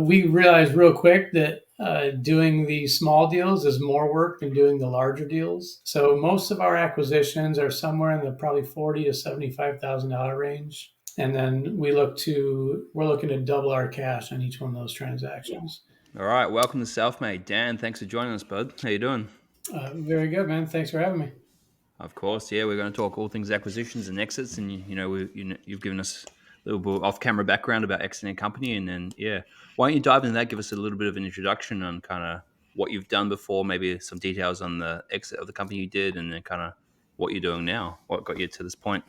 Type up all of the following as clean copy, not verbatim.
We realized real quick that doing the small deals is more work than doing the larger deals. So most of our acquisitions are somewhere in the probably $40,000 to $75,000 range, and then we're looking to double our cash on each one of those transactions. All right, welcome to Selfmade. Dan, thanks for joining us, bud. How you doing? Very good, man. Thanks for having me. Of course, yeah, we're going to talk all things acquisitions and exits, and you've given us a little bit off-camera background about exiting a company, and then yeah, why don't you dive into that? Give us a little bit of an introduction on kind of what you've done before, maybe some details on the exit of the company you did, and then kind of what you're doing now, what got you to this point.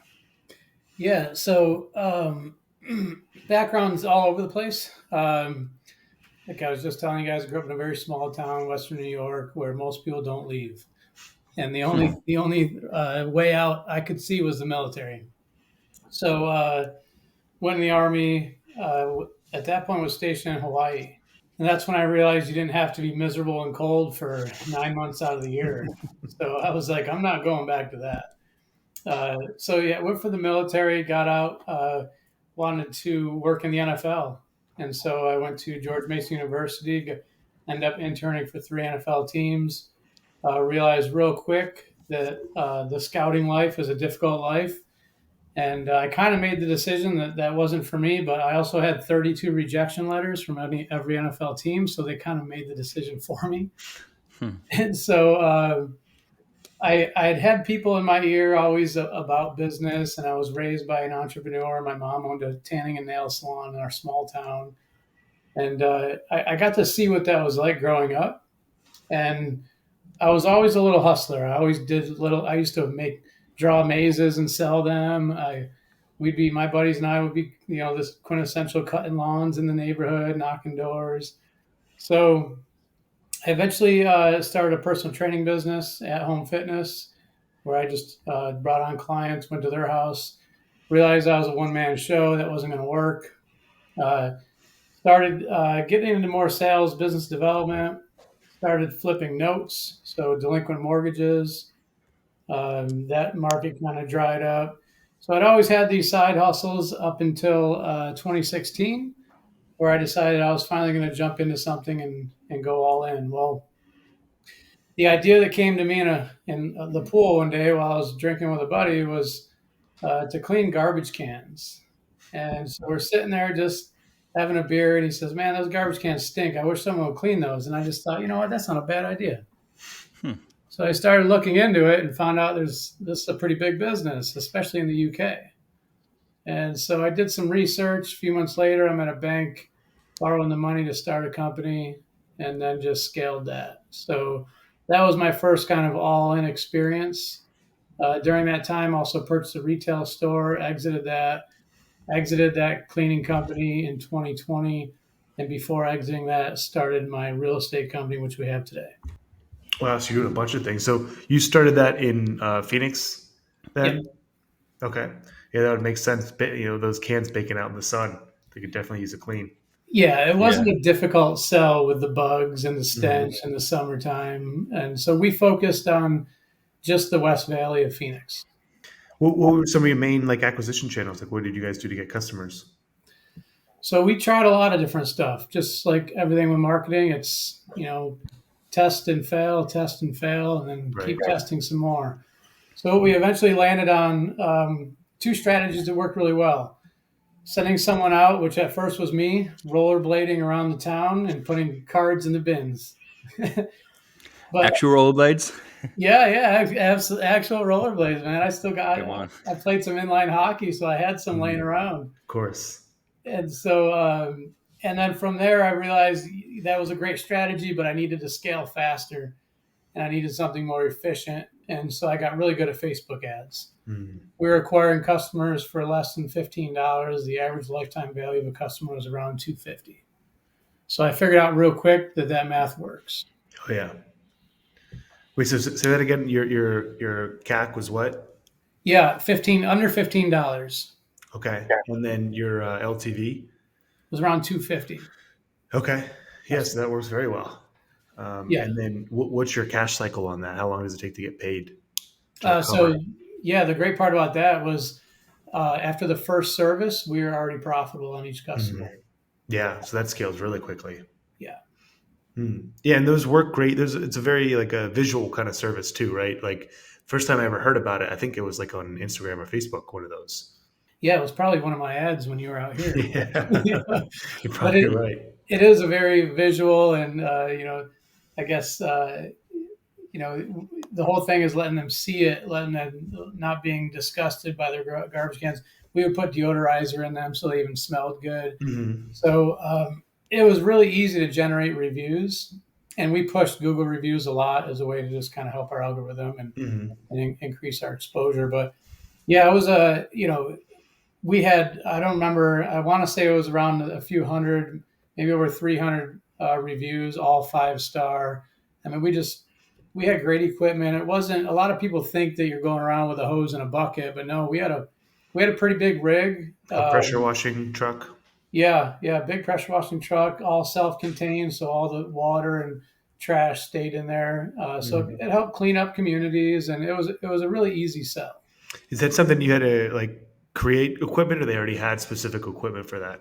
Yeah. So background's all over the place. Like I was just telling you guys, I grew up in a very small town, Western New York, where most people don't leave. And the only way out I could see was the military. So went in the army. At that point, was stationed in Hawaii, and that's when I realized you didn't have to be miserable and cold for 9 months out of the year. So I was like, I'm not going back to that. So yeah, went for the military, got out, wanted to work in the NFL, and so I went to George Mason University. Ended up interning for 3 NFL teams. Realized real quick that the scouting life is a difficult life. And I kind of made the decision that that wasn't for me, but I also had 32 rejection letters from every NFL team. So they kind of made the decision for me. Hmm. And so I had people in my ear always about business, and I was raised by an entrepreneur. My mom owned a tanning and nail salon in our small town. And I got to see what that was like growing up. And I was always a little hustler. I always did little. I used to draw mazes and sell them. My buddies and I would be, this quintessential cutting lawns in the neighborhood, knocking doors. So I eventually started a personal training business, at home fitness, where I just brought on clients, went to their house, realized I was a one man show that wasn't going to work. Uh, Started getting into more sales, business development, started flipping notes, so delinquent mortgages. That market kind of dried up. So I'd always had these side hustles up until 2016, where I decided I was finally going to jump into something and go all in. Well, the idea that came to me in the pool one day while I was drinking with a buddy was to clean garbage cans. And so we're sitting there just having a beer, and he says, "Man, those garbage cans stink. I wish someone would clean those." And I just thought, you know what, that's not a bad idea. Hmm. So I started looking into it and found out this is a pretty big business, especially in the UK. And so I did some research. A few months later, I'm at a bank borrowing the money to start a company, and then just scaled that. So that was my first kind of all-in experience. During that time, also purchased a retail store, exited that cleaning company in 2020, and before exiting that, started my real estate company, which we have today. Wow, so you're doing a bunch of things. So you started that in Phoenix, Yep. then? Okay, yeah, that would make sense. Those cans baking out in the sun, they could definitely use a clean. Yeah, it Yeah. wasn't a difficult sell with the bugs and the Mhm. stench in the summertime. And so we focused on just the West Valley of Phoenix. What were some of your main acquisition channels? Like, what did you guys do to get customers? So we tried a lot of different stuff, just like everything with marketing. It's, test and fail, and then Right. keep testing some more. So we eventually landed on two strategies that worked really well. Sending someone out, which at first was me, rollerblading around the town and putting cards in the bins. But Actual rollerblades. yeah, actual rollerblades, man. I still got. Come on. I played some inline hockey, so I had some laying Mhm. around. Of course. And so, and then from there, I realized that was a great strategy, but I needed to scale faster, and I needed something more efficient. And so I got really good at Facebook ads. Mhm. We were acquiring customers for less than $15. The average lifetime value of a customer was around $250. So I figured out real quick that that math works. Oh yeah. Wait, so say that again. Your CAC was what? Yeah, under $15 Okay, and then your LTV. was around 250. Okay, yes, that works very well. Yeah. And then what's your cash cycle on that? How long does it take to get paid to So recover? yeah, the great part about that was after the first service, we were already profitable on each Mhm. customer. Yeah, so that scales really quickly. Yeah. Yeah, and those work great. It's a very like a visual kind of service too, right? Like first time I ever heard about it, I think it was like on Instagram or Facebook, one of those. Yeah, it was probably one of my ads when you were out here. Yeah, you're But probably right. it is a very visual and I guess the whole thing is letting them see it, letting them not being disgusted by their garbage cans. We would put deodorizer in them so they even smelled good. Hmm. So it was really easy to generate reviews, and we pushed Google reviews a lot as a way to just kind of help our algorithm Hmm. and increase our exposure. But yeah, it was a we had, I don't remember, I want to say it was around a few hundred, maybe over 300 reviews, all 5 star. I mean, we had great equipment. It wasn't, a lot of people think that you're going around with a hose and a bucket, but no, we had a pretty big rig. A pressure washing truck. Yeah, big pressure washing truck, all self-contained, so all the water and trash stayed in there. So Mhm. it helped clean up communities, and it was a really easy sell. Is that something you had to like create equipment, or they already had specific equipment for that?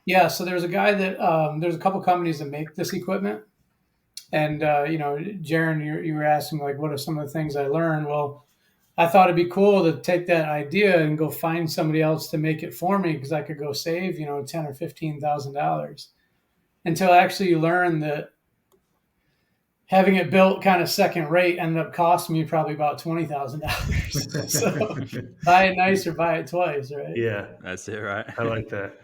Yeah, so there's a guy that there's a couple companies that make this equipment, and Jaron, you were asking like, what are some of the things I learned? Well, I thought it'd be cool to take that idea and go find somebody else to make it for me because I could go save $10,000 or $15,000 until actually you learn that having it built kind of second rate ended up costing me probably about $20,000. So buy it nice or buy it twice, right? Yeah, That's it, right? I like that.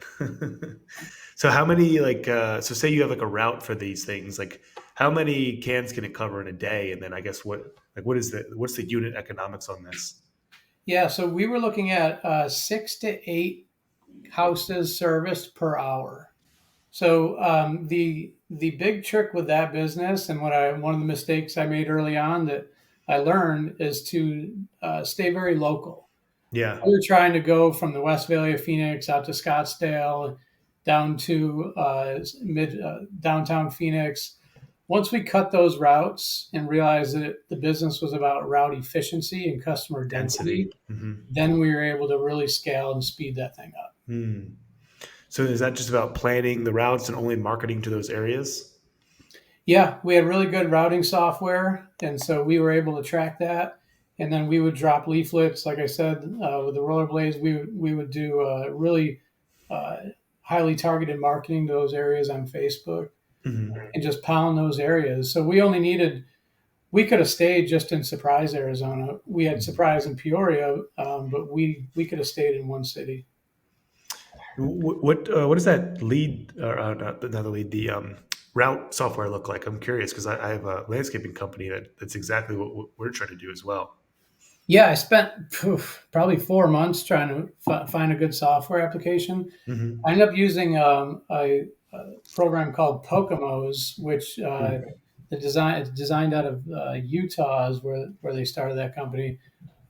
So how many like so say you have like a route for these things, like how many cans can it cover in a day? And then I guess what's the unit economics on this? Yeah, so we were looking at 6 to 8 houses serviced per hour. So the big trick with that business, and one of the mistakes I made early on that I learned is to stay very local. Yeah. We were trying to go from the West Valley of Phoenix out to Scottsdale, down to mid downtown Phoenix. Once we cut those routes and realized that the business was about route efficiency and customer Density. density, Hmm. then we were able to really scale and speed that thing up. Hmm. So is that just about planning the routes and only marketing to those areas? Yeah, we had really good routing software, and so we were able to track that. And then we would drop leaflets, like I said, with the rollerblades. We would do really uh, highly targeted marketing to those areas on Facebook Hmm. and just pound those areas. So we could have stayed just in Surprise, Arizona. We had Surprise in Peoria, but we could have stayed in one city. What does that lead or not the lead the route software look like? I'm curious because I have a landscaping company that's exactly what we're trying to do as well. Yeah, I spent probably 4 months trying to find a good software application. Hmm. I ended up using a program called Pocomo's, which it's designed out of Utah is where they started that company.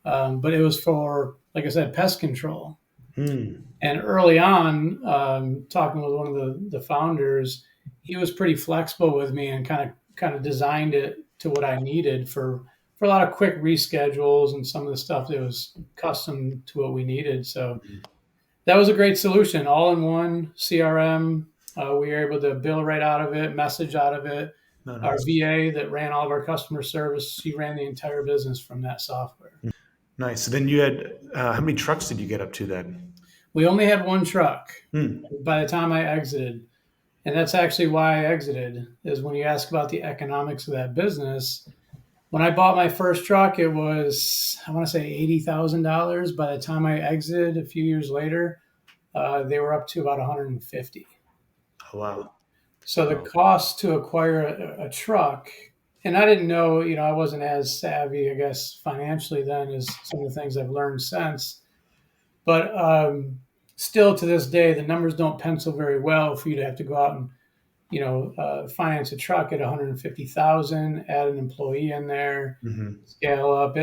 But it was for, like I said, pest control. Hmm. And early on, talking with one of the founders, he was pretty flexible with me and kind of designed it to what I needed for a lot of quick reschedules and some of the stuff that was custom to what we needed. So that was a great solution, all in one CRM. We were able to bill right out of it, message out of it. No, Our nice. VA that ran all of our customer service, she ran the entire business from that software. Nice. So then you had how many trucks did you get up to then? We only had one truck Hmm. by the time I exited. And that's actually why I exited, is when you ask about the economics of that business. When I bought my first truck, it was, I want to say, $80,000. By the time I exited a few years later, they were up to about 150. Oh, wow. So the Wow. cost to acquire a truck, and I didn't know, I wasn't as savvy, I guess, financially then as some of the things I've learned since. But still to this day, the numbers don't pencil very well for you to have to go out and finance a truck at 150,000, add an employee in there, Hmm. scale up.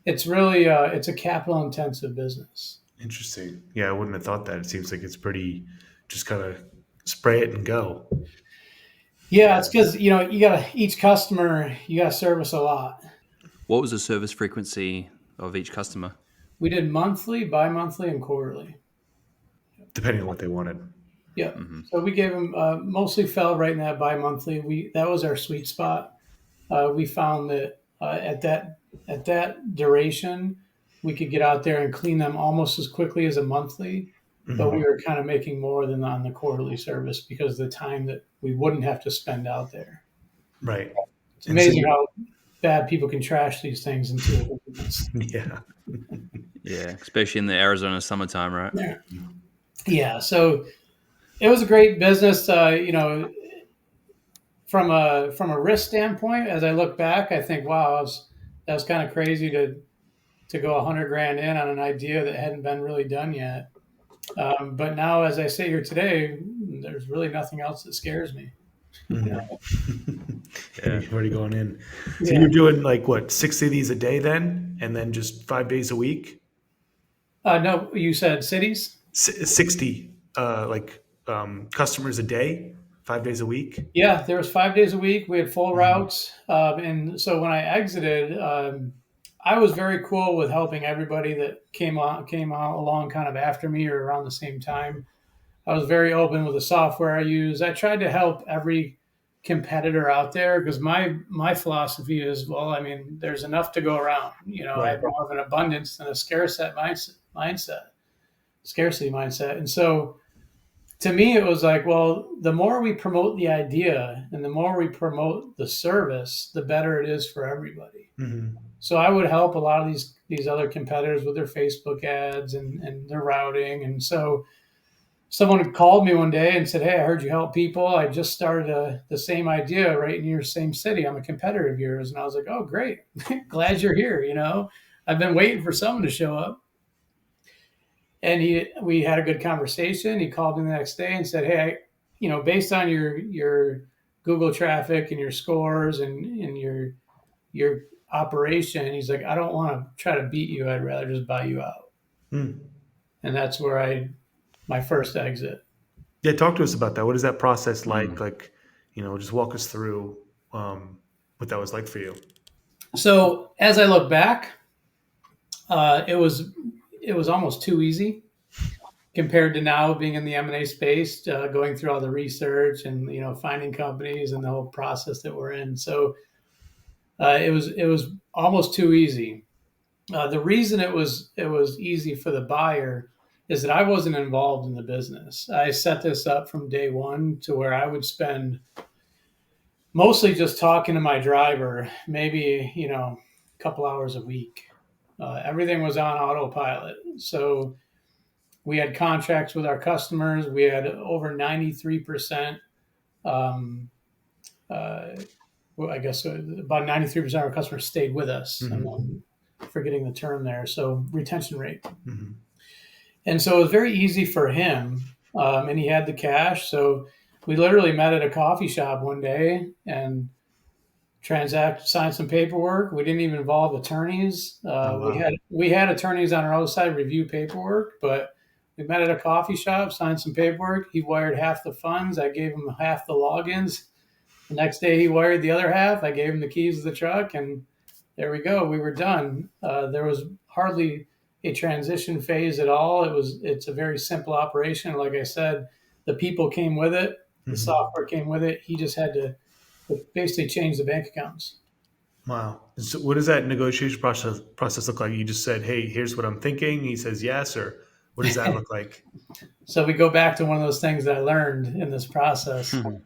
It's really it's a capital intensive business. Interesting. Yeah, I wouldn't have thought that. It seems like it's pretty just kind of spray it and go. Yeah, it's because you got to each customer you got to service a lot. What was the service frequency of each customer? We did monthly, bi-monthly, and quarterly. Depending on what they wanted. Yeah. Hmm. So we gave them mostly fell right in that bi-monthly. That was our sweet spot. We found that at that duration, we could get out there and clean them almost as quickly as a monthly, but we Hmm. were kind of making more than on the quarterly service because of the time that we wouldn't have to spend out there. Right. It's And so amazing you're, how bad people can trash these things in 2 or 3 minutes. yeah. Yeah, especially in the Arizona summertime, right? Yeah. Yeah. So it was a great business. From a risk standpoint, as I look back, I think, wow, that was kind of crazy to go 100 grand in on an idea that hadn't been really done yet. But now, as I sit here today, there's really nothing else that scares me. You Mhm. know? Yeah. You're already going in. So Yeah. you're doing like what, 60 of these a day then? And then just 5 days a week? No, you said cities. 60 customers a day, 5 days a week? Yeah, there was 5 days a week. We had full Mhm. routes, and so when I exited, I was very cool with helping everybody that came out along kind of after me or around the same time. I was very open with the software I use. I tried to help every competitor out there because my philosophy is, well, I mean, there's enough to go around. I Right. have more of an abundance than a scarcity mindset, and so to me it was like, well, the more we promote the idea and the more we promote the service, the better it is for everybody. Hmm. So I would help a lot of these other competitors with their Facebook ads and their routing. And so someone called me one day and said, hey, I heard you help people. I just started the same idea right in your same city. I'm a competitor of yours. And I was like, oh, great. Glad you're here. I've been waiting for someone to show up. And we had a good conversation. He called me the next day and said, hey, based on your Google traffic and your scores and your operation, he's like, I don't want to try to beat you. I'd rather just buy you out. Mm. And that's where my first exit. Yeah, talk to us about that. What is that process like? Mm. Like, just walk us through what that was like for you. So as I look back, it was almost too easy compared to now being in the M&A space, going through all the research and finding companies and the whole process that we're in. So it was almost too easy. The reason it was easy for the buyer is that I wasn't involved in the business. I set this up from day one to where I would spend mostly just talking to my driver, maybe a couple hours a week. Everything was on autopilot. So we had contracts with our customers. We had over 93%. Um, uh, well, I guess about 93% of our customers stayed with us. Hmm. I'm forgetting the term there. So retention rate. Hmm. And so it was very easy for him. And he had the cash. So we literally met at a coffee shop one day and signed some paperwork. We didn't even involve attorneys. Oh, We wow. had attorneys on our other side review paperwork, but we met at a coffee shop, signed some paperwork. He wired half the funds. I gave him half the logins. The next day, he wired the other half. I gave him the keys to the truck, and there we go. We were done. There was hardly a transition phase at all. It's a very simple operation. Like I said, the people came with it, the Hmm. software came with it. He just had to basically change the bank accounts. Wow. So what does that negotiation process look like? You just said, "Hey, here's what I'm thinking." He says yes, or what does that look like? So we go back to one of those things that I learned in this process. Mhm.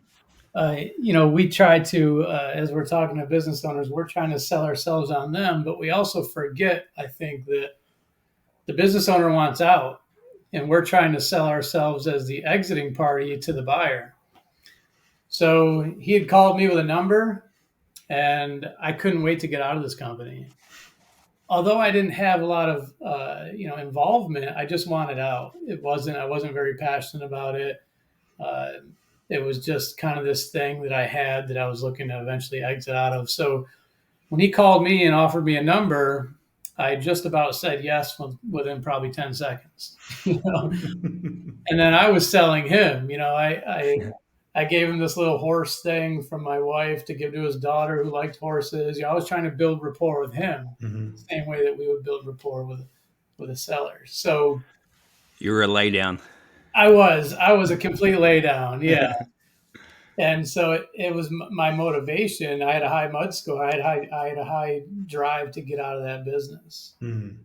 We try to, as we're talking to business owners, we're trying to sell ourselves on them, but we also forget, I think, that the business owner wants out, and we're trying to sell ourselves as the exiting party to the buyer. So he had called me with a number, and I couldn't wait to get out of this company. Although I didn't have a lot of involvement, I just wanted out. I wasn't very passionate about it. Uh, it was just kind of this thing that I had that I was looking to eventually exit out of. So when he called me and offered me a number, I just about said yes within probably 10 seconds. And then I was selling him. I gave him this little horse thing from my wife to give to his daughter who liked horses. I was trying to build rapport with him, Hmm. the same way that we would build rapport with a seller. So You were a lay down. I was a complete laydown. Yeah. And so it was my motivation. I had a high mud score. I had a high drive to get out of that business. Mm.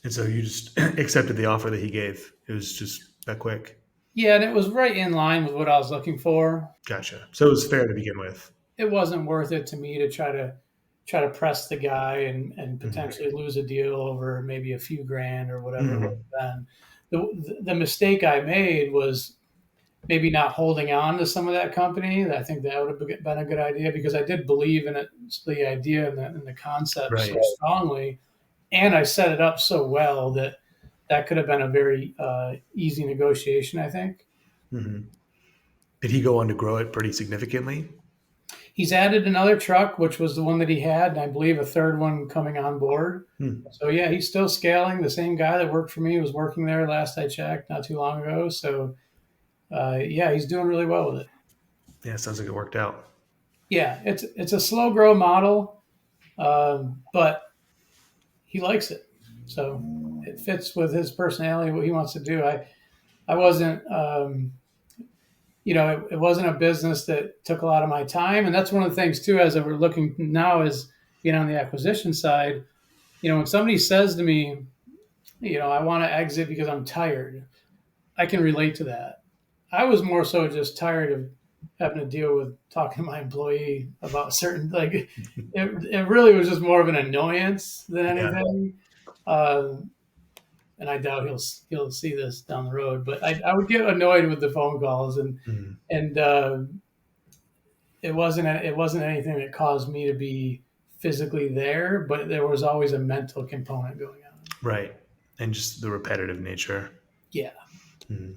And so you just accepted the offer that he gave. It was just that quick. Yeah, and it was right in line with what I was looking for. Gotcha. So it was fair to begin with. It wasn't worth it to me to try to press the guy and Mhm. potentially lose a deal over maybe a few grand or whatever it would Mhm. have been. The mistake I made was maybe not holding on to some of that company. I think that would have been a good idea because I did believe in it, the idea and the concept so Right. strongly, and I set it up so well that that could have been a very easy negotiation. I think Hmm. Did he go on to grow it pretty significantly? he's added another truck, which was the one that he had, and I believe a third one coming on board. Hmm. So yeah, he's still scaling. The same guy that worked for me was working there last I checked, not too long ago. So yeah, he's doing really well with it. Yeah, sounds like it worked out. Yeah, it's a slow grow model, but he likes it. So it fits with his personality, what he wants to do. I wasn't, it wasn't a business that took a lot of my time. And that's one of the things too, as we're looking now is being on the acquisition side, when somebody says to me, I want to exit because I'm tired, I can relate to that. I was more so just tired of having to deal with talking to my employee about certain, like, it really was just more of an annoyance than Yeah. anything. Uh, and I doubt he'll see this down the road. But I would get annoyed with the phone calls, Mhm. and it wasn't anything that caused me to be physically there, but there was always a mental component going on. Right. And just the repetitive nature. Yeah. Mhm.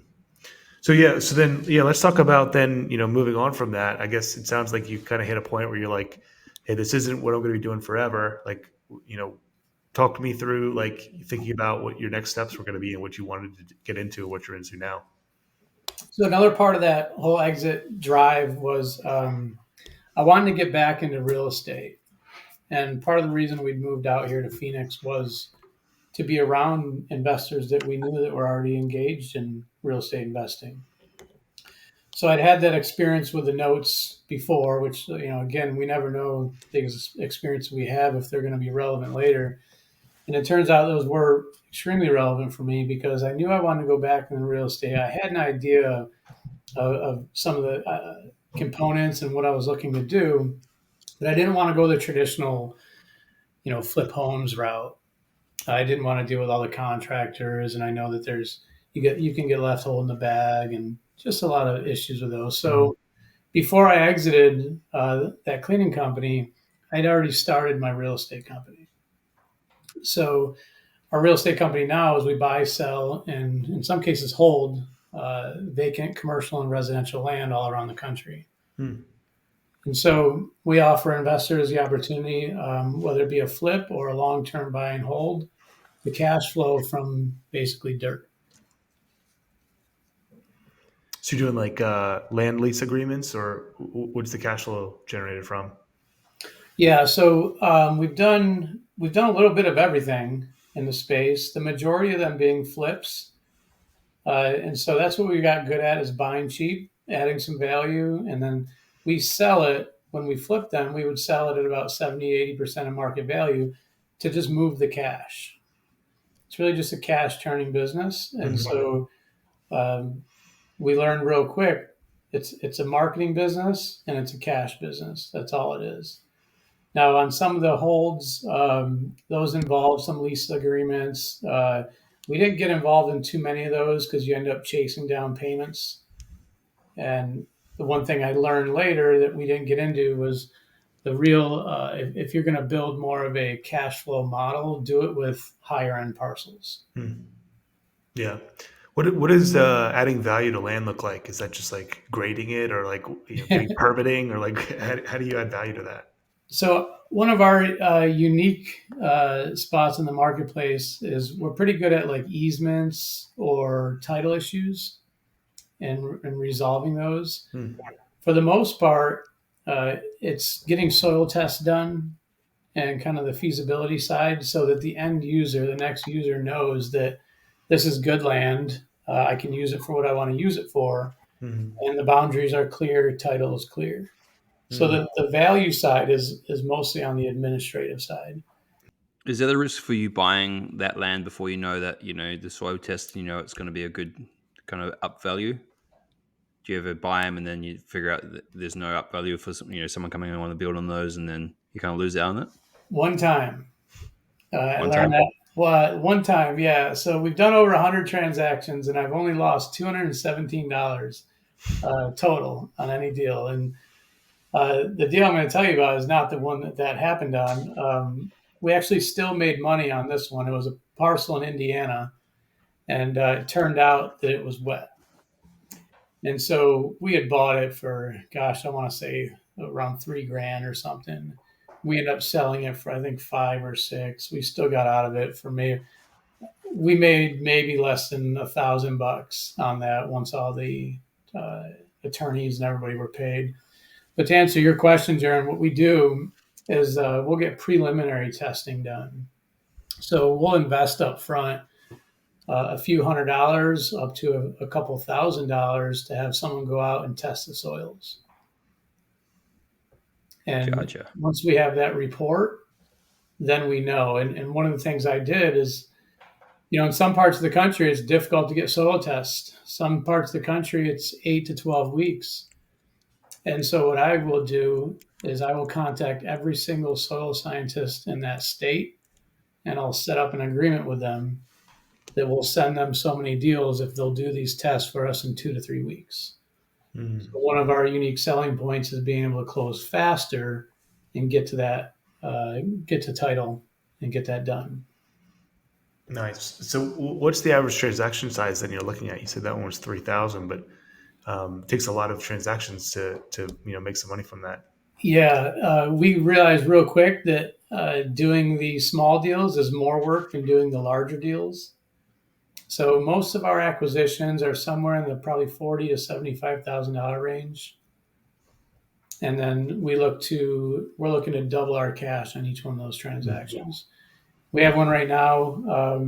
So yeah, so then yeah, let's talk about then, moving on from that. I guess it sounds like you kind of hit a point where you're like, hey, this isn't what I'm going to be doing forever. Like, talk me through like thinking about what your next steps were going to be and what you wanted to get into, what you're into now. So another part of that whole exit drive was I wanted to get back into real estate, and part of the reason we moved out here to Phoenix was to be around investors that we knew that were already engaged in real estate investing. So I'd had that experience with the notes before, which, again, we never know the experience we have if they're going to be relevant later. And it turns out those were extremely relevant for me because I knew I wanted to go back into real estate. I had an idea of some of the components and what I was looking to do, but I didn't want to go the traditional, flip homes route. I didn't want to deal with all the contractors, and I know that you can get left holding the bag, and just a lot of issues with those. Mhm. So before I exited that cleaning company, I'd already started my real estate company. So our real estate company now is we buy, sell, and in some cases hold vacant commercial and residential land all around the country. Hmm. And so we offer investors the opportunity, whether it be a flip or a long-term buy and hold, the cash flow from basically dirt. So you're doing like land lease agreements, or what's the cash flow generated from? Yeah, so we've done a little bit of everything in the space. The majority of them being flips, and so that's what we got good at is buying cheap, adding some value, and then we sell it. When we flip them, we would sell it at about 70-80% of market value to just move the cash. It's really just a cash turning business, and Mhm. so um, we learned real quick it's a marketing business and it's a cash business. That's all it is. Now, on some of the holds, those involve some lease agreements. We didn't get involved in too many of those because you end up chasing down payments. And the one thing I learned later that we didn't get into was the real, if you're going to build more of a cash flow model, do it with higher end parcels. Hmm. Yeah. What does adding value to land look like? Is that just like grading it, or like doing permitting, or like how do you add value to that? So one of our unique spots in the marketplace is we're pretty good at like easements or title issues and resolving those. Hmm. For the most part, it's getting soil tests done and kind of the feasibility side so that the end user, the next user knows that this is good land. I can use it for what I want to use it for, Mhm. and the boundaries are clear, title is clear. So Mm. the value side is mostly on the administrative side. Is there a risk for you buying that land before you know that, the soil test, it's going to be a good kind of up value? Do you ever buy them and then you figure out that there's no up value for someone coming in and want to build on those, and then you kind of lose out on it? One time, I One learned time? that. Well, one time, yeah. So we've done over 100 transactions, and I've only lost $217 total on any deal. And the deal I'm going to tell you about is not the one that happened on. We actually still made money on this one. It was a parcel in Indiana, and it turned out that it was wet. And so we had bought it for, gosh, I want to say around 3 grand or something. We ended up selling it for, I think, 5 or 6. We still got out of it for maybe, we made maybe less than $1,000 on that once all the uh, attorneys and everybody were paid. But to answer your question, Jaron, what we do is we'll get preliminary testing done. So we'll invest up front a few $100 up to a couple $1,000 to have someone go out and test the soils. And Gotcha. once we have that report, then we know. And one of the things I did is, in some parts of the country, it's difficult to get soil tests. Some parts of the country, it's 8 to 12 weeks. And so what I will do is I will contact every single soil scientist in that state, and I'll set up an agreement with them that will send them so many deals if they'll do these tests for us in 2 to 3 weeks. Mm. So one of our unique selling points is being able to close faster and get to that, get to title and get that done. Nice. So, what's the average transaction size that you're looking at? You said that one was 3,000, but it takes a lot of transactions to make some money from that. Yeah, we realized real quick that doing the small deals is more work than doing the larger deals. So most of our acquisitions are somewhere in the probably $40,000 to $75,000 range, and then we're looking to double our cash on each one of those transactions. We have one right now.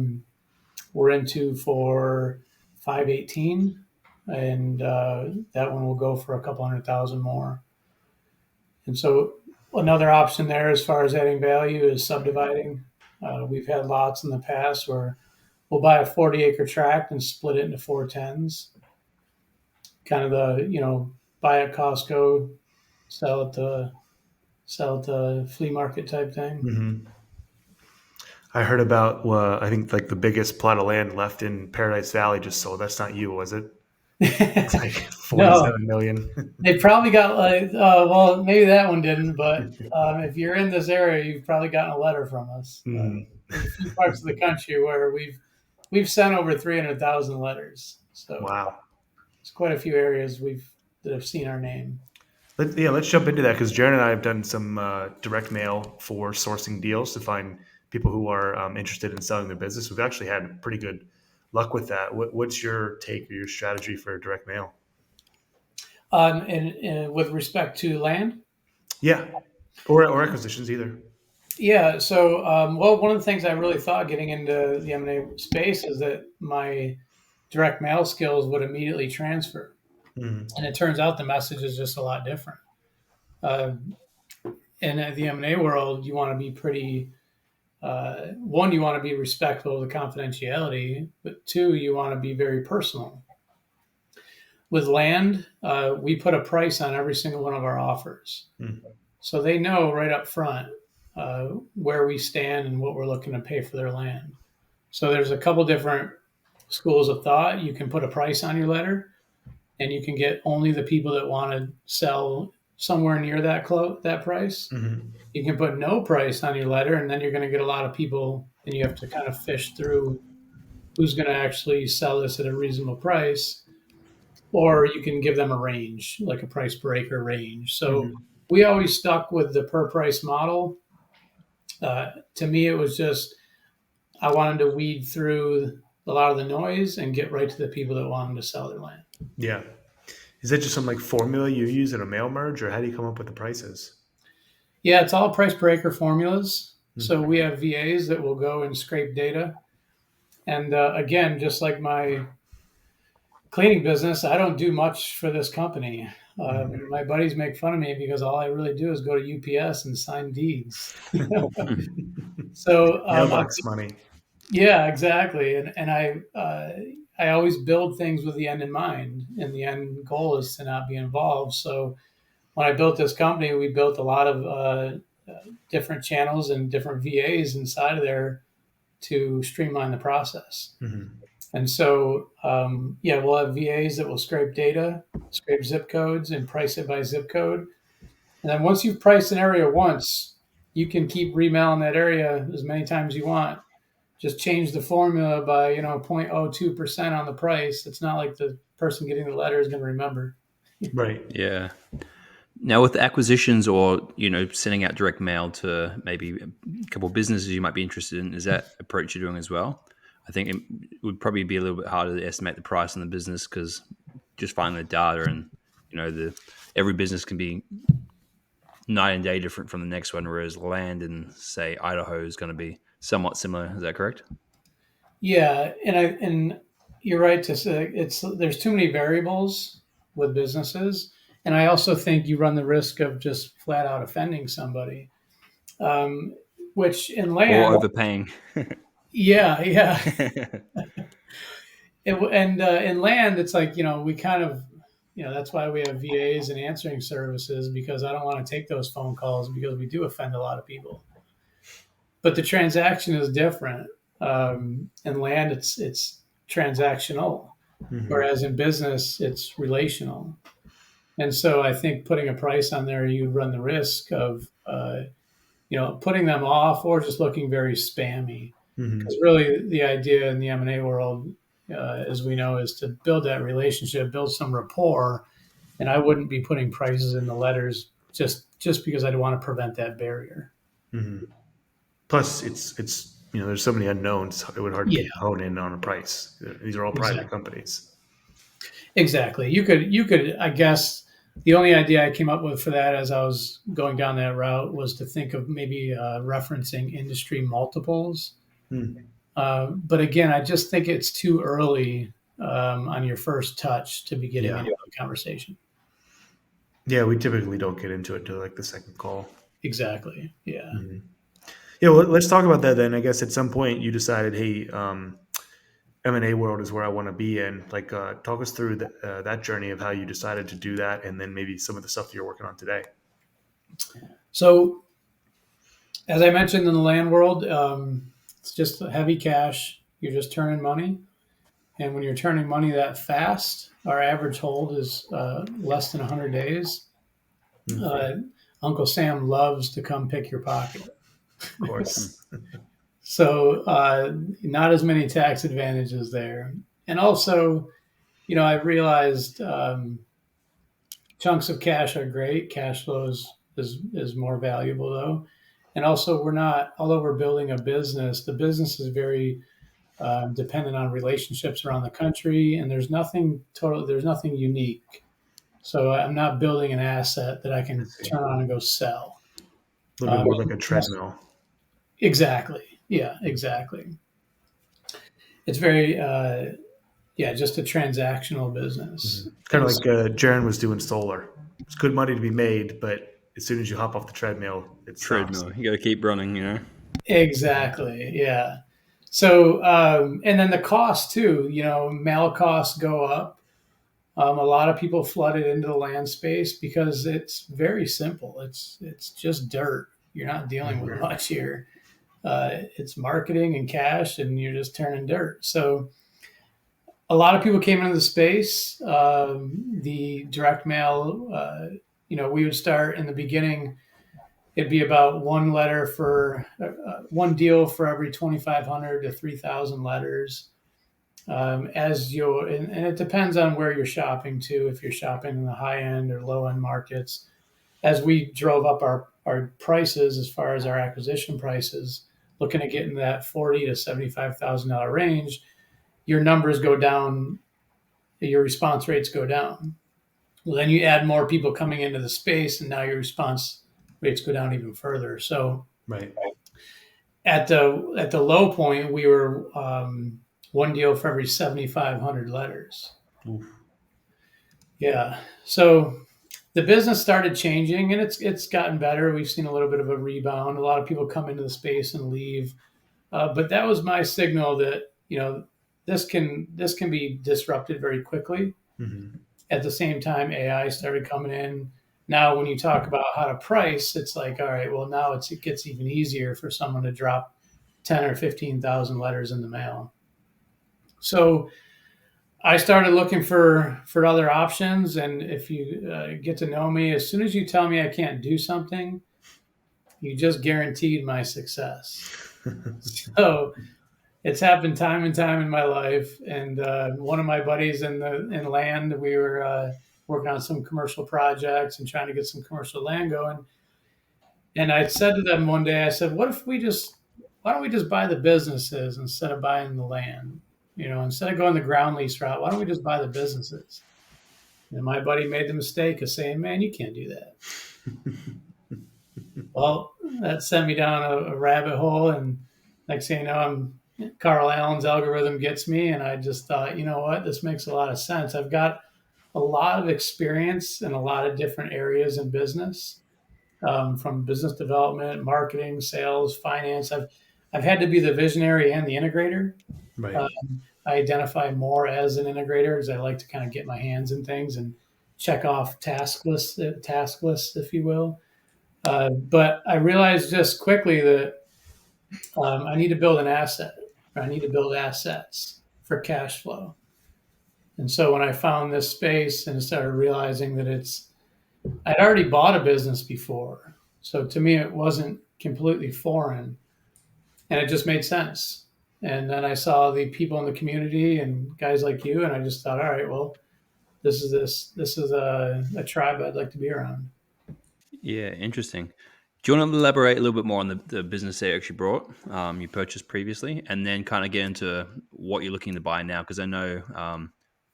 We're into for 518, and that one will go for a couple 100,000 more. And so another option there, as far as adding value, is subdividing. We've had lots in the past where we'll buy a 40-acre tract and split it into 410s. Kind of buy at Costco, sell at the flea market type thing. Mm-hmm. I heard about, I think like the biggest plot of land left in Paradise Valley just sold. That's not you, was it? It's like No, 47 million. they probably got well, maybe that one didn't, but if you're in this area, you've probably gotten a letter from us. Mhm. There's a few parts of the country where we've sent over 300,000 letters. So Wow. it's quite a few areas that have seen our name. Let's jump into that because Jaron and I have done some direct mail for sourcing deals to find people who are interested in selling their business. We've actually had pretty good luck with that. What's your take or your strategy for direct mail? And with respect to land, Yeah, or acquisitions either. yeah. So, well, one of the things I really thought getting into the M&A space is that my direct mail skills would immediately transfer, Mm-hmm. and it turns out the message is just a lot different. Uh, in the M&A world, you want to be pretty. One, you want to be respectful of the confidentiality, but two, you want to be very personal. With land, we put a price on every single one of our offers. Mm-hmm. So they know right up front where we stand and what we're looking to pay for their land. So there's a couple different schools of thought. You can put a price on your letter, and you can get only the people that want to sell somewhere near that price. Mm-hmm. You can put no price on your letter, and then you're going to get a lot of people, and you have to kind of fish through who's going to actually sell this at a reasonable price. Or you can give them a range, like a price breaker range. So Mm-hmm. we always stuck with the per price model. To me, it was just I wanted to weed through a lot of the noise and get right to the people that wanted to sell their land. Yeah. Is that just some like formula you use in a mail merge, or how do you come up with the prices? Yeah, it's all price breaker formulas. So Mm-hmm. we have VAs that will go and scrape data. And again, just like my cleaning business, I don't do much for this company. My buddies make fun of me because all I really do is go to UPS and sign deeds. So Mailbox money. yeah, exactly. And I always build things with the end in mind, and the end goal is to not be involved. So when I built this company, we built a lot of different channels and different VAs inside of there to streamline the process. Mm-hmm. And so, yeah, we'll have VAs that will scrape data, scrape zip codes, and price it by zip code. And then once you've priced an area once, you can keep remailing that area as many times you want. Just change the formula by 0.02% on the price. It's not like the person getting the letter is going to remember. Right. Yeah. Now, with acquisitions or sending out direct mail to maybe a couple of businesses you might be interested in, is that approach you're doing as well? I think it would probably be a little bit harder to estimate the price on the business because just finding the data and every business can be night and day different from the next one, whereas land in say Idaho is going to be somewhat similar. Is that correct? Yeah, and you're right to say there's too many variables with businesses, and I also think you run the risk of just flat out offending somebody, which in Or land, overpaying. yeah. And in land, it's like we kind of that's why we have VAs and answering services, because I don't want to take those phone calls because we do offend a lot of people. But the transaction is different. In land, it's transactional, Mm-hmm. whereas in business, it's relational. And so I think putting a price on there, you run the risk of putting them off or just looking very spammy. Mm-hmm. Because really, the idea in the M&A world, as we know, is to build that relationship, build some rapport. And I wouldn't be putting prices in the letters just because I want to prevent that barrier. Mm-hmm. Plus, it's there's so many unknowns. It would hard to hone in on a price. These are all private companies. Exactly. You could. I guess the only idea I came up with for that, as I was going down that route, was to think of maybe referencing industry multiples. But again, I just think it's too early on your first touch to be getting into a conversation. Yeah, we typically don't get into it until like the second call. Exactly. Yeah. Mm-hmm. Yeah, well, let's talk about that then. I guess at some point you decided, hey, M&A world is where I want to be in. Like, talk us through that journey of how you decided to do that, and then maybe some of the stuff you're working on today. So, as I mentioned in the land world, it's just heavy cash. You're just turning money. And when you're turning money that fast, our average hold is less than 100 days. Mm-hmm. Uncle Sam loves to come pick your pocket. Of course. So not as many tax advantages there. And also, I've realized chunks of cash are great. Cash flows is more valuable though. And also although we're building a business, the business is very dependent on relationships around the country, and there's nothing unique. So I'm not building an asset that I can turn on and go sell. A little bit more like a treadmill. Exactly. Yeah, exactly. It's very, just a transactional business. Mm-hmm. Kind of like Jaron was doing solar. It's good money to be made, but as soon as you hop off the treadmill, it's treadmill. You got to keep running, Exactly. Yeah. So, and then the cost too, mail costs go up. A lot of people flooded into the land space because it's very simple. It's just dirt. You're not dealing with much here. It's marketing and cash, and you're just turning dirt. So a lot of people came into the space. The direct mail, we would start in the beginning. It'd be about one letter for one deal for every 2,500 to 3,000 letters. And it depends on where you're shopping to. If you're shopping in the high end or low end markets, as we drove up our prices as far as our acquisition prices, looking at getting that $40,000 to $75,000 range, your numbers go down, your response rates go down. Well, then you add more people coming into the space, and now your response rates go down even further. So, right at the low point, we were one deal for every 7,500 letters. Oof. Yeah. So the business started changing, and it's gotten better. We've seen a little bit of a rebound. A lot of people come into the space and leave, but that was my signal that this can be disrupted very quickly. Mhm. At the same time, AI started coming in. Now, when you talk about how to price, it's like, all right, well, now it gets even easier for someone to drop 10 or 15,000 letters in the mail. So I started looking for other options. And if you get to know me, as soon as you tell me I can't do something, you just guaranteed my success. So it's happened time and time in my life. And one of my buddies in land, we were working on some commercial projects and trying to get some commercial land going. And I said to them one day, I said, why don't we just buy the businesses instead of buying the land? Instead of going the ground lease route, why don't we just buy the businesses? And my buddy made the mistake of saying, man, you can't do that. Well, that sent me down a rabbit hole. And next thing you know, Carl Allen's algorithm gets me. And I just thought, you know what, this makes a lot of sense. I've got a lot of experience in a lot of different areas in business, from business development, marketing, sales, finance. I've had to be the visionary and the integrator. Right. I identify more as an integrator because I like to kind of get my hands in things and check off task lists, if you will. But I realized just quickly that I need to build an asset. Or I need to build assets for cash flow. And so when I found this space and started realizing that I'd already bought a business before. So to me, it wasn't completely foreign, and it just made sense. And then I saw the people in the community and guys like you, and I just thought, all right, well, this is a tribe I'd like to be around. Yeah, interesting. Do you want to elaborate a little bit more on the business that you actually brought, you purchased previously, and then kind of get into what you're looking to buy now? Because I know,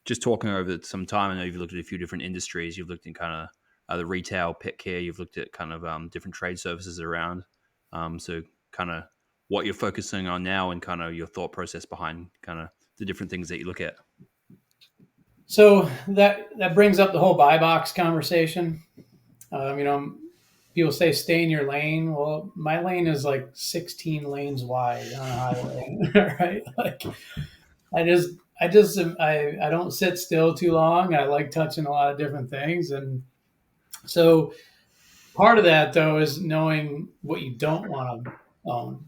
just talking over some time, I know you've looked at a few different industries. You've looked in kind of the retail, pet care. You've looked at kind of different trade services around. So kind of what you're focusing on now and kind of your thought process behind kind of the different things that you look at. So that brings up the whole buy box conversation. People say stay in your lane. Well, my lane is like 16 lanes wide on a highway, right? Like I don't sit still too long. I like touching a lot of different things. And so part of that though is knowing what you don't want to own.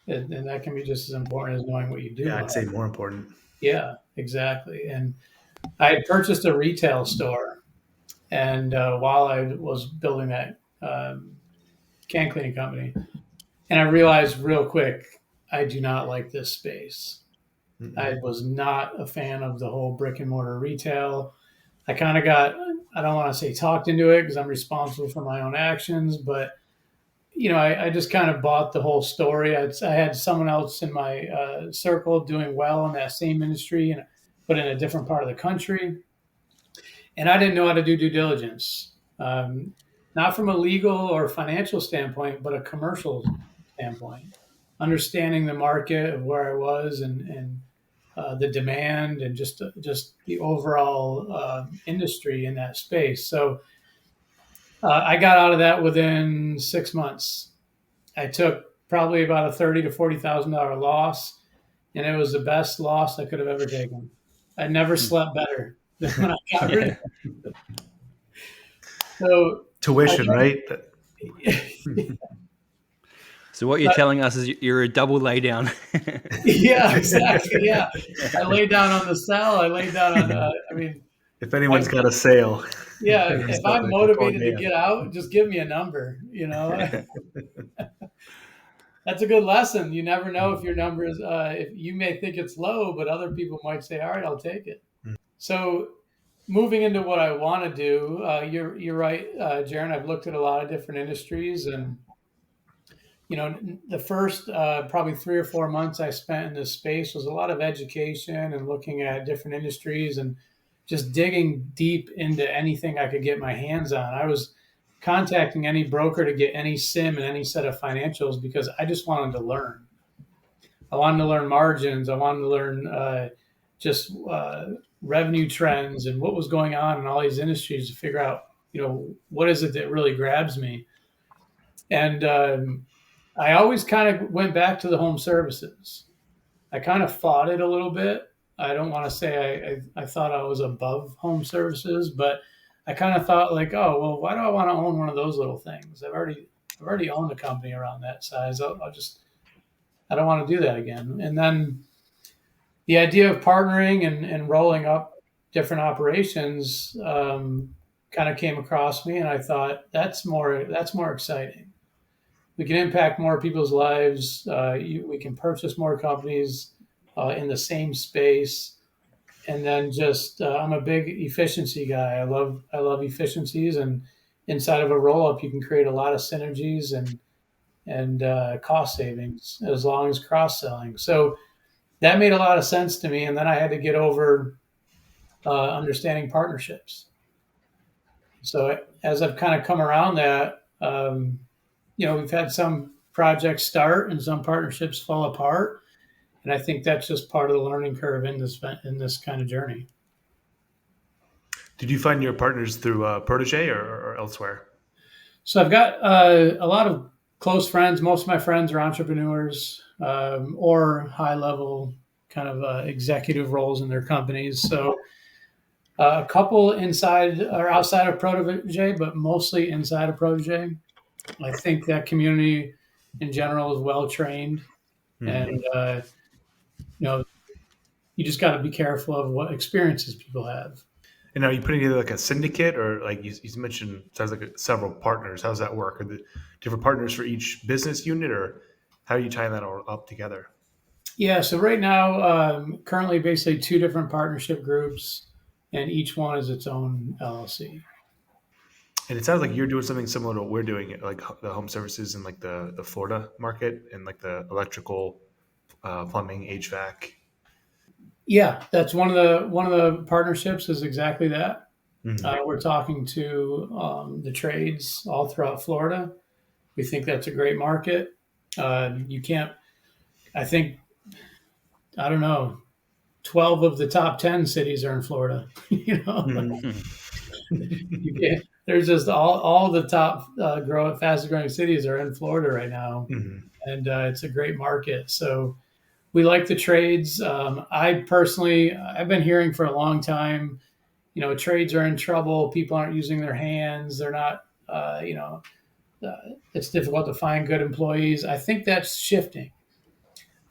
And that can be just as important as knowing what you do. Yeah, I'd say more important. Yeah, exactly. And I had purchased a retail store, and while I was building that can cleaning company, and I realized real quick, I do not like this space. Mm-mm. I was not a fan of the whole brick and mortar retail. I kind of got, I don't want to say talked into it because I'm responsible for my own actions, but I just kind of bought the whole story. I had someone else in my circle doing well in that same industry, but in a different part of the country. And I didn't know how to do due diligence, not from a legal or financial standpoint, but a commercial standpoint, understanding the market of where I was and the demand and just the overall industry in that space. So I got out of that within 6 months. I took probably about a $30,000 to $40,000 loss, and it was the best loss I could have ever taken. I never slept better than when I got rid of it. So Tuition, right? So what you're telling us is you're a double lay down. Yeah, exactly. Yeah, I lay down on the cell. I lay down on. If anyone's got a sale, yeah. If I'm motivated to get out, just give me a number. That's a good lesson. You never know if your number is. If you may think it's low, but other people might say, "All right, I'll take it." So, moving into what I want to do, you're right, Jaron. I've looked at a lot of different industries, and the first probably 3 or 4 months I spent in this space was a lot of education and looking at different industries and just digging deep into anything I could get my hands on. I was contacting any broker to get any SIM and any set of financials because I just wanted to learn. I wanted to learn margins. I wanted to learn just revenue trends and what was going on in all these industries to figure out, what is it that really grabs me. And I always kind of went back to the home services. I kind of fought it a little bit. I don't want to say I thought I was above home services, but I kind of thought like, oh, well, why do I want to own one of those little things? I've already owned a company around that size. I don't want to do that again. And then the idea of partnering and rolling up different operations kind of came across me, and I thought that's more exciting. We can impact more people's lives. We can purchase more companies in the same space, and then just I'm a big efficiency guy. I love efficiencies, and inside of a roll up, you can create a lot of synergies and cost savings as long as cross selling. So that made a lot of sense to me. And then I had to get over understanding partnerships. So as I've kind of come around that, we've had some projects start and some partnerships fall apart, and I think that's just part of the learning curve in this kind of journey. Did you find your partners through Protege or elsewhere? So I've got a lot of close friends. Most of my friends are entrepreneurs or high level kind of executive roles in their companies. So a couple inside or outside of Protege, but mostly inside of Protege. I think that community in general is well trained, and you just got to be careful of what experiences people have. And are you putting together like a syndicate, or like you mentioned, sounds like several partners? How does that work? Are the different partners for each business unit, or how are you tying that all up together? Yeah, so right now, currently basically two different partnership groups, and each one is its own LLC. And it sounds like you're doing something similar to what we're doing, like the home services in like the Florida market and like the electrical, plumbing, HVAC. Yeah, that's one of the partnerships is exactly that. Mm-hmm. We're talking to the trades all throughout Florida. We think that's a great market. You can't. I think I don't know. 12 of the top 10 cities are in Florida. You can't, there's just all the top fastest growing cities are in Florida right now, Mm-hmm. and it's a great market. So we like the trades. I personally, I've been hearing for a long time, trades are in trouble. People aren't using their hands. They're not, it's difficult to find good employees. I think that's shifting.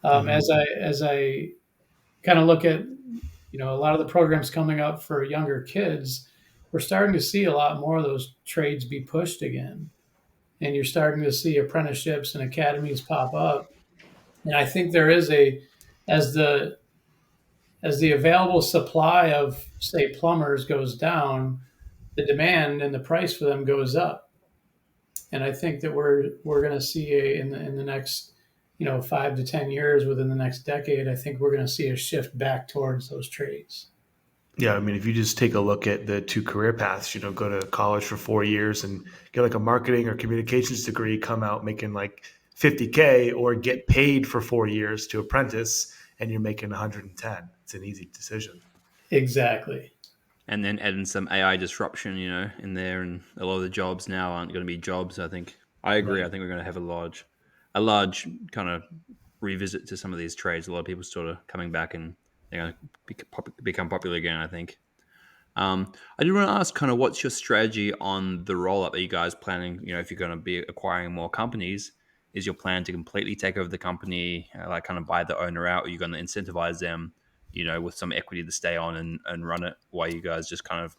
As I kind of look at, a lot of the programs coming up for younger kids, we're starting to see a lot more of those trades be pushed again. And you're starting to see apprenticeships and academies pop up. And I think there is as the available supply of, say, plumbers goes down, the demand and the price for them goes up. And I think that we're going to see in the next 5 to 10 years, within the next decade, I think we're going to see a shift back towards those trades. Yeah, I mean, if you just take a look at the two career paths, go to college for 4 years and get like a marketing or communications degree, come out making like 50K, or get paid for 4 years to apprentice and you're making 110. It's an easy decision. Exactly. And then add in some AI disruption, in there, and a lot of the jobs now aren't going to be jobs. I think I agree. Right. I think we're going to have a large kind of revisit to some of these trades. A lot of people sort of coming back, and they're going to become popular again, I think. I did want to ask kind of what's your strategy on the roll-up? Are you guys planning, if you're going to be acquiring more companies, is your plan to completely take over the company, like kind of buy the owner out? Or are you going to incentivize them, with some equity to stay on and run it while you guys just kind of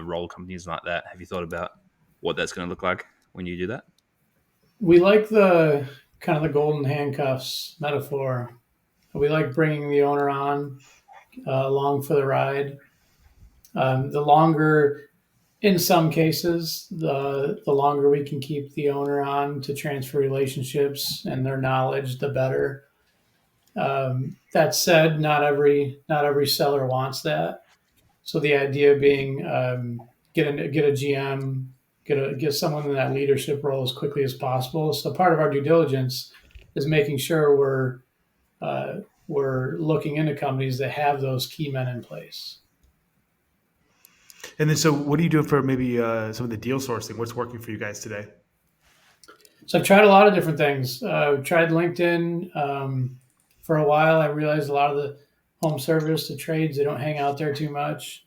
roll companies like that? Have you thought about what that's going to look like when you do that? We like the kind of the golden handcuffs metaphor. We like bringing the owner on along for the ride. The longer, in some cases, the longer we can keep the owner on to transfer relationships and their knowledge, the better. That said, not every seller wants that. So the idea being get a GM, get someone in that leadership role as quickly as possible. So part of our due diligence is making sure we're looking into companies that have those key men in place. And then, so what are you doing for maybe some of the deal sourcing? What's working for you guys today? So I've tried a lot of different things. Tried LinkedIn for a while. I realized a lot of the home service, the trades, they don't hang out there too much.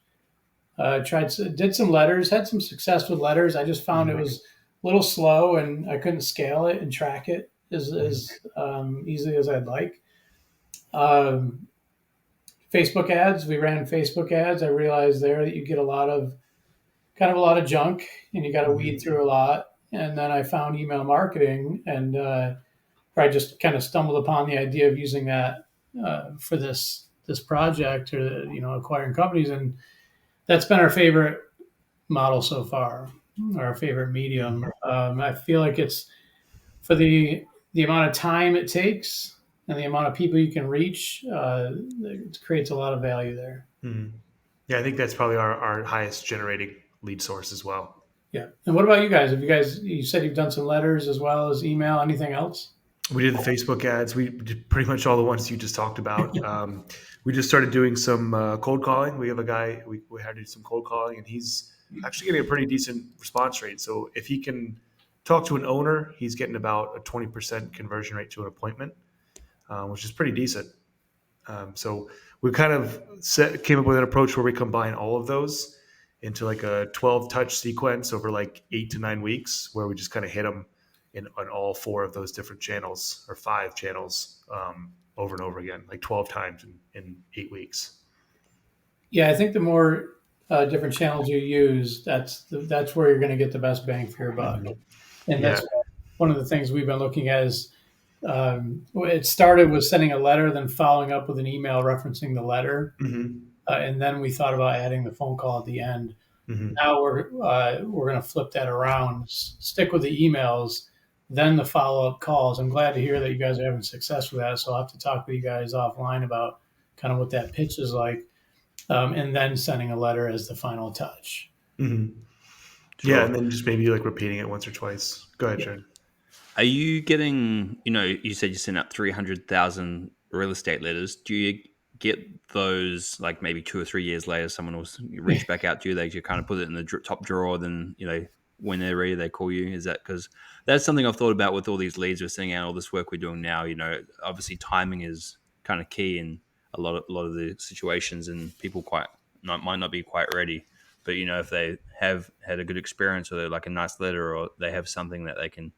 Did some letters, had some success with letters. I just found it Mhm. was a little slow, and I couldn't scale it and track it Mhm. as easily as I'd like. Um, Facebook ads, we ran Facebook ads. I realized there that you get a lot of junk, and you got to weed Mhm. through a lot. And then I found email marketing, and I just kind of stumbled upon the idea of using that for this project, or acquiring companies, and that's been our favorite model so far, our favorite medium. Mhm. I feel like it's for the amount of time it takes and the amount of people you can reach. It creates a lot of value there. Mhm. Yeah, I think that's probably our highest generating lead source as well. Yeah. And what about you guys? Have you guys? You said you've done some letters as well as email. Anything else? We did the Facebook ads. We did pretty much all the ones you just talked about. We just started doing some cold calling. We have a guy, we had to do some cold calling, and he's actually getting a pretty decent response rate. So if he can talk to an owner, he's getting about a 20% conversion rate to an appointment, which is pretty decent. So we kind of came up with an approach where we combine all of those into like a 12 touch sequence over like 8 to 9 weeks, where we just kind of hit them on all four of those different channels, or five channels, over and over again, like 12 times in 8 weeks. Yeah, I think the more different channels you use, that's where you're going to get the best bang for your buck. Mhm. And Yeah. that's one of the things we've been looking at is it started with sending a letter, then following up with an email referencing the letter, Hmm. and then we thought about adding the phone call at the end. Hmm. Now we're going to flip that around, stick with the emails, then the follow up calls. I'm glad to hear that you guys are having success with that. So I'll have to talk with you guys offline about kind of what that pitch is like, and then sending a letter as the final touch. Hmm. Yeah, Sure. and then just maybe like repeating it once or twice. Go ahead, Yeah. Sharon. Are you getting, you said you sent out 300,000 real estate letters. Do you get those like maybe 2 or 3 years later, someone will reach back out to you? They just kind of put it in the top drawer. Then, when they're ready, they call you. Is that because that's something I've thought about with all these leads we're sending out, all this work we're doing now? Obviously timing is kind of key in a lot of the situations, and people might not be quite ready. But if they have had a good experience, or they're like a nice letter, or they have something that they can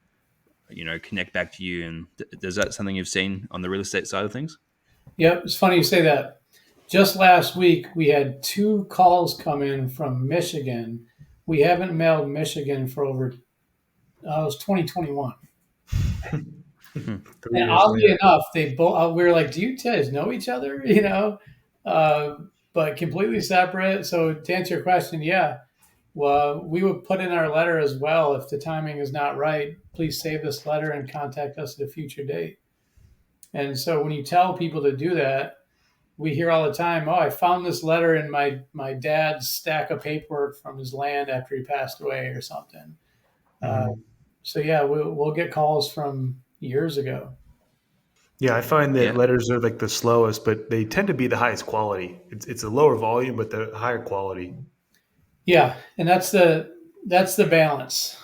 connect back to you. And is that something you've seen on the real estate side of things? Yep, it's funny you say that. Just last week, we had two calls come in from Michigan. We haven't mailed Michigan for over, it was 2021. Three And years oddly later. enough, they both, we were like, do you guys know each other? Uh, but completely separate. So to answer your question, yeah, well, we would put in our letter as well. If the timing is not right, please save this letter and contact us at a future date. And so when you tell people to do that, we hear all the time, "Oh, I found this letter in my dad's stack of paperwork from his land after he passed away, or something." Uh, Mhm. so yeah, we'll get calls from years ago. Yeah, I find that Yeah. letters are like the slowest, but they tend to be the highest quality. It's a lower volume, but the higher quality. Yeah, and that's the balance,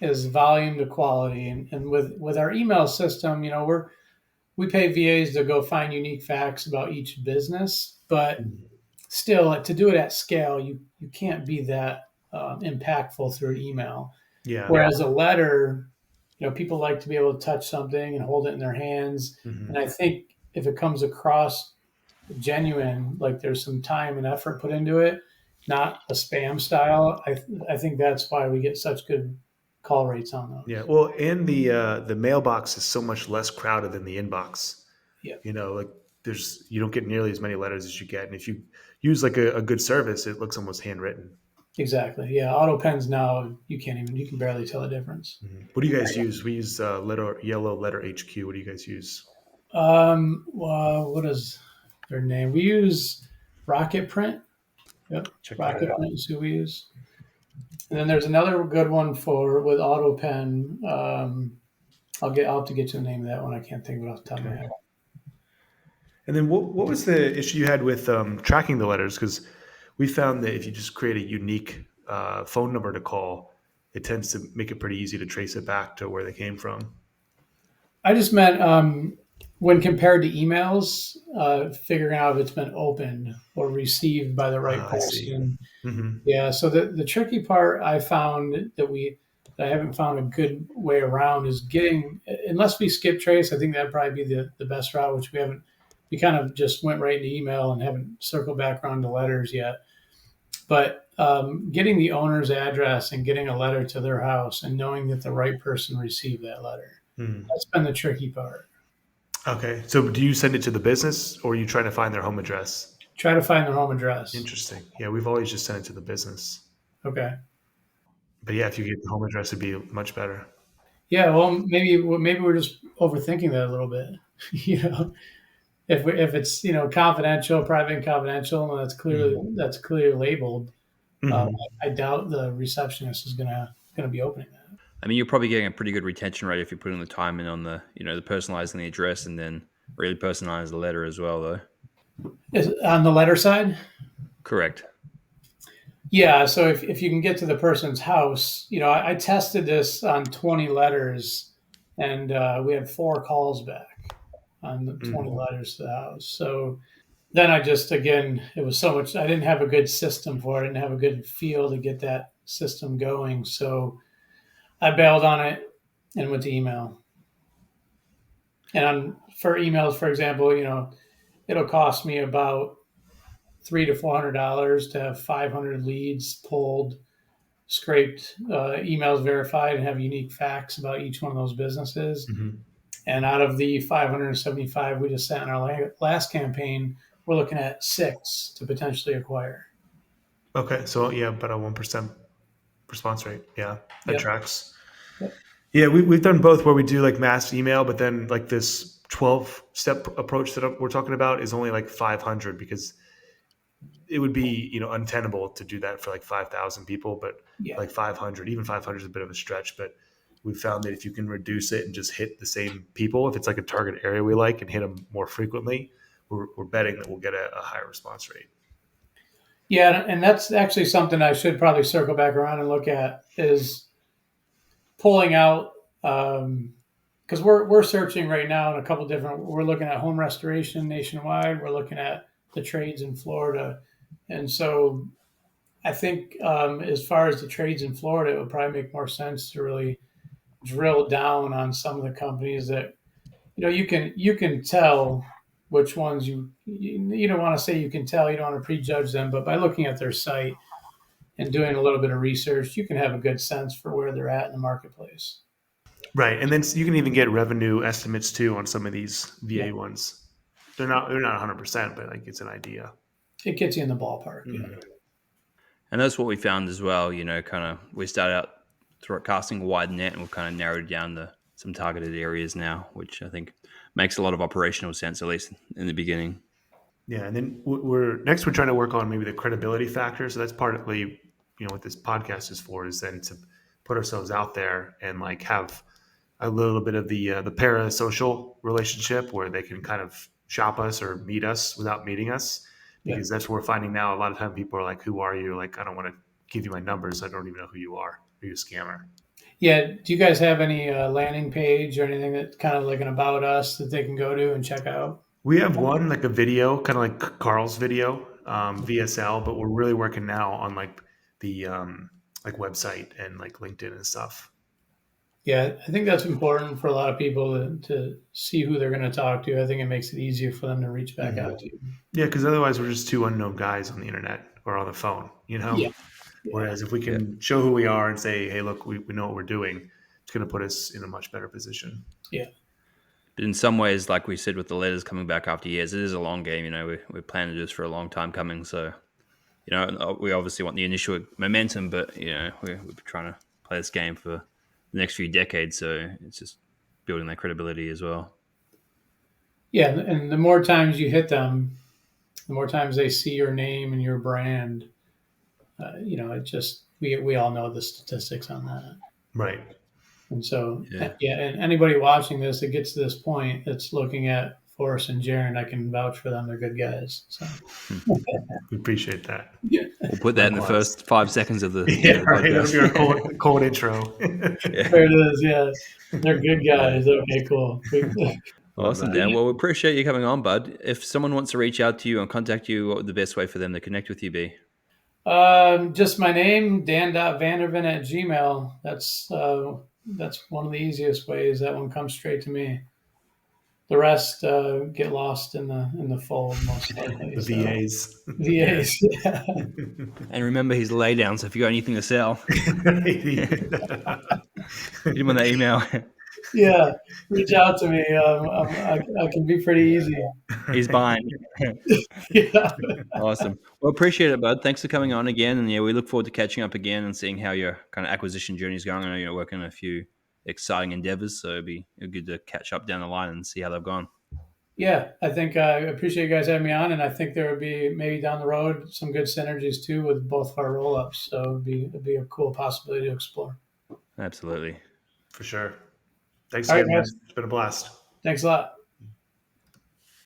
is volume to quality. And with our email system, we pay VAs to go find unique facts about each business, but Mhm. still, like, to do it at scale, you can't be that impactful through email. Yeah. Whereas a letter, people like to be able to touch something and hold it in their hands. And Hmm. I think if it comes across genuine, like there's some time and effort put into it, not a spam style, I think that's why we get such good call rates on Yeah. those. Well, and the mailbox is so much less crowded than the inbox. Yeah, Like you don't get nearly as many letters as you get, and if you use like a good service, it looks almost handwritten. exactly. Yeah, auto pens now you can barely tell the difference. Mhm. What do you guys use? We use yellow letter HQ. What do you guys use? Well, what is their name? We use Rocket Print. Yep, Check that Rocket out. Print is who we use. And then there's another good one for with AutoPen. I'll have to get you the name of that one. I can't think of it off the top of my Okay. head. And then what was the issue you had with tracking the letters? Because we found that if you just create a unique phone number to call, it tends to make it pretty easy to trace it back to where they came from. I just meant when compared to emails, figuring out if it's been opened or received by the right I see. person. Hmm. Yeah. So the tricky part I found that I haven't found a good way around is getting, unless we skip trace. I think that'd probably be the best route, which we haven't. We kind of just went right into email and haven't circled back around to letters yet. But getting the owner's address and getting a letter to their house and knowing that the right person received that letter, Hmm. that's been the tricky part. Okay. So do you send it to the business or are you trying to find their home address? Try to find their home address. Interesting. Yeah, we've always just sent it to the business. Okay. But yeah, if you get the home address, it'd be much better. Yeah. Well, maybe we're just overthinking that a little bit. you know, if it's confidential, private and confidential, and that's clearly labeled. Um, Hmm. I doubt the receptionist is gonna be opening that. I mean, you're probably getting a pretty good retention rate if you're putting the time in on the, the personalizing the address and then really personalize the letter as well, though. Is on the letter side? Correct. Yeah. So if you can get to the person's house, I tested this on 20 letters, and we had 4 calls back on the 20 Mm. letters to the house. So then I just, again, it was so much. I didn't have a good system for it. I didn't have a good feel to get that system going. So I bailed on it and went to email. And for emails, for example, it'll cost me about $300 to $400 to have 500 leads pulled, scraped, emails verified, and have unique facts about each one of those businesses. Hmm. And out of the 575 we just sent in our last campaign, we're looking at 6 to potentially acquire. Okay. So yeah, about a 1% response rate. Yeah, that Yep. tracks. Yep. Yeah, we've done both where we do like mass email, but then like this 12-step approach that we're talking about is only like 500 because it would be, untenable to do that for like 5,000 people, but Yeah. like 500, even 500 is a bit of a stretch, but we found that if you can reduce it and just hit the same people, if it's like a target area we like and hit them more frequently, we're betting that we'll get a higher response rate. Yeah. And that's actually something I should probably circle back around and look at is pulling out, because we're searching right now in a couple different. We're looking at home restoration nationwide. We're looking at the trades in Florida, and so I think as far as the trades in Florida, it would probably make more sense to really drill down on some of the companies that you can tell which ones you don't want to say you can tell. You don't want to prejudge them, but by looking at their site and doing a little bit of research, you can have a good sense for where they're at in the marketplace. Right. And then you can even get revenue estimates too on some of these Yeah, VA ones. They're not 100%, but like it's an idea. it gets you in the ballpark. Yeah. Mhm. And that's what we found as well. Kind of we started out through casting a wide net, and we've kind of narrowed down some targeted areas now, which I think makes a lot of operational sense, at least in the beginning. Yeah, and then we're trying to work on maybe the credibility factor. So that's partly, what this podcast is for, is then to put ourselves out there and like have a little bit of the parasocial relationship where they can kind of shop us or meet us without meeting us, Yeah. because that's what we're finding now. A lot of time people are like, "Who are you?" Like, I don't want to give you my numbers. I don't even know who you are. Are you a scammer? Yeah. Do you guys have any landing page or anything that's kind of like an about us that they can go to and check out? We have one like a video, kind of like Carl's video, VSL, but we're really working now on like the like website and like LinkedIn and stuff. Yeah, I think that's important for a lot of people to see who they're going to talk to. I think it makes it easier for them to reach back Mhm. out to you. Yeah, because otherwise we're just two unknown guys on the internet or on the phone, Yeah. Yeah. Whereas if we Yeah. can show who we are and say, hey, look, we know what we're doing, it's going to put us in a much better position. Yeah. But in some ways, like we said, with the letters coming back after years, it is a long game. We're planning to do this for a long time coming. So, we obviously want the initial momentum, but we're trying to play this game for the next few decades. So it's just building that credibility as well. Yeah. And the more times you hit them, the more times they see your name and your brand, it just, we all know the statistics on that. Right. And so, Yeah. yeah, and anybody watching this that gets to this point that's looking at Forrest and Jaron, I can vouch for them. They're good guys. So We appreciate that. We'll put that in the Likewise. first 5 seconds of the, Yeah, the right. That'll be our podcast. cold intro. Yeah. there it is. Yeah, they're good guys. Okay, cool. Love Awesome, that. Dan. Well, we appreciate you coming on, bud. If someone wants to reach out to you and contact you, what would the best way for them to connect with you be? Just my name, Dan.Vanderven at Gmail. That's one of the easiest ways. That one comes straight to me. The rest get lost in the fold most likely. The VAs. VAs. Yeah. And remember his laydown, so if you got anything to sell, hit him on that email. Yeah, reach out to me. I can be pretty easy. He's buying. Yeah. Awesome. Well, appreciate it, bud. Thanks for coming on again. And yeah, we look forward to catching up again and seeing how your kind of acquisition journey is going. I know you're working on a few exciting endeavors, so it'd be good to catch up down the line and see how they've gone. Yeah, I think I appreciate you guys having me on, and I think there would be maybe down the road some good synergies too with both of our roll-ups. So it'd be a cool possibility to explore. Absolutely. For sure. Thanks All right, again, man. guys. It's been a blast. Thanks a lot.